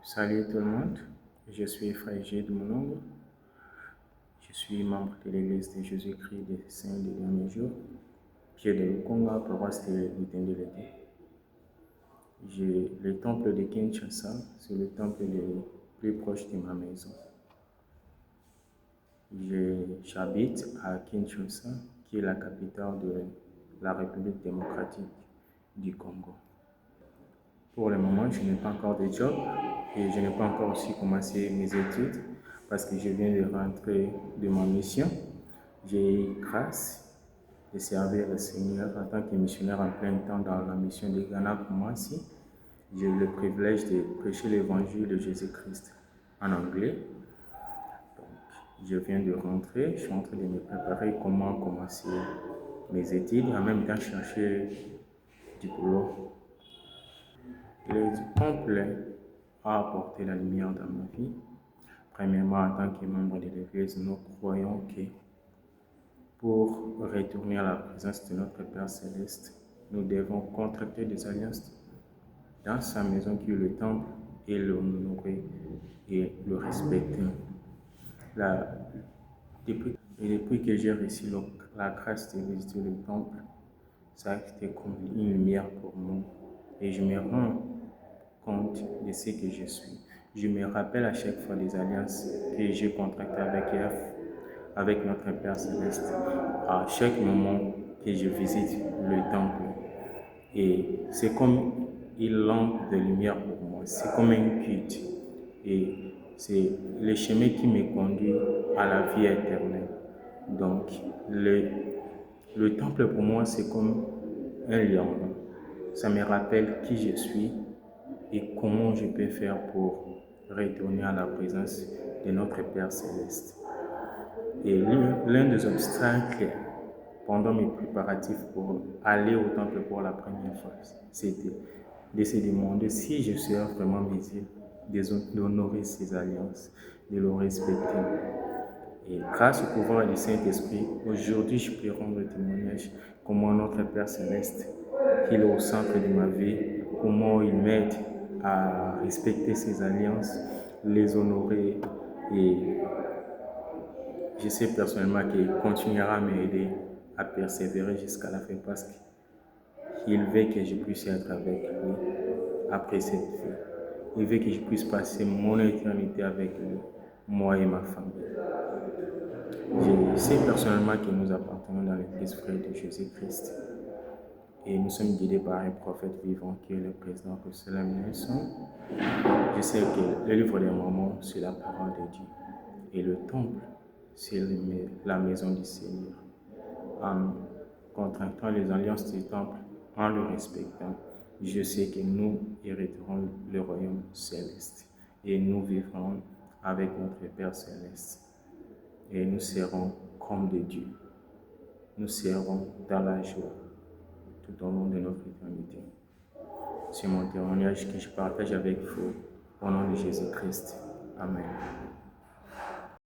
Salut tout le monde, je suis Frère G. Moulongo. Je suis membre de l'Église de Jésus-Christ des Saints des Derniers Jours, pied de Lukonga, paroisse de Lutendelete. J'ai le temple de Kinshasa, c'est le temple le plus proche de ma maison. J'habite à Kinshasa, qui est la capitale de la République démocratique du Congo. Pour le moment, je n'ai pas encore de job et je n'ai pas encore aussi commencé mes études parce que je viens de rentrer de ma mission. J'ai eu grâce de servir le Seigneur en tant que missionnaire en plein temps dans la mission de Ghana Kumasi. J'ai eu le privilège de prêcher l'évangile de Jésus-Christ en anglais. Donc, je viens de rentrer, je suis en train de me préparer comment commencer mes études et en même temps chercher du boulot. Le temple a apporté la lumière dans ma vie. Premièrement, en tant que membre de l'Église, nous croyons que pour retourner à la présence de notre Père Céleste, nous devons contracter des alliances dans sa maison qui est le temple et l'honorer et le respecter. Depuis que j'ai reçu la grâce de visiter le temple, ça a été comme une lumière pour moi et je me rends compte de ce que je suis. Je me rappelle à chaque fois des alliances que j'ai contractées avec notre Père Céleste, à chaque moment que je visite le temple. Et c'est comme une lampe de lumière pour moi, c'est comme un guide. Et c'est le chemin qui me conduit à la vie éternelle. Donc, le temple pour moi, c'est comme un lion. Ça me rappelle qui je suis et comment je peux faire pour retourner à la présence de notre Père Céleste. Et l'un des obstacles pendant mes préparatifs pour aller au temple pour la première fois, c'était de se demander si je serais vraiment mesure d'honorer ces alliances, de le respecter. Et grâce au pouvoir du Saint-Esprit, aujourd'hui je peux rendre témoignage comment notre Père Céleste, qui est au centre de ma vie, comment il m'aide à respecter ces alliances, les honorer. Et je sais personnellement qu'il continuera à m'aider à persévérer jusqu'à la fin parce qu'il veut que je puisse être avec lui après cette vie. Il veut que je puisse passer mon éternité avec lui, moi et ma famille. Je sais personnellement que nous appartenons dans l'Église frère de Jésus-Christ et nous sommes guidés par un prophète vivant qui est le président Russell Nelson. Je sais que le livre des Mormons, c'est la parole de Dieu et le temple, c'est la maison du Seigneur. En contractant les alliances du temple, en le respectant, je sais que nous hériterons le royaume céleste et nous vivrons avec notre Père céleste. Et nous serons comme des dieux. Nous serons dans la joie tout au long de notre éternité. C'est mon témoignage que je partage avec vous au nom de Jésus-Christ. Amen.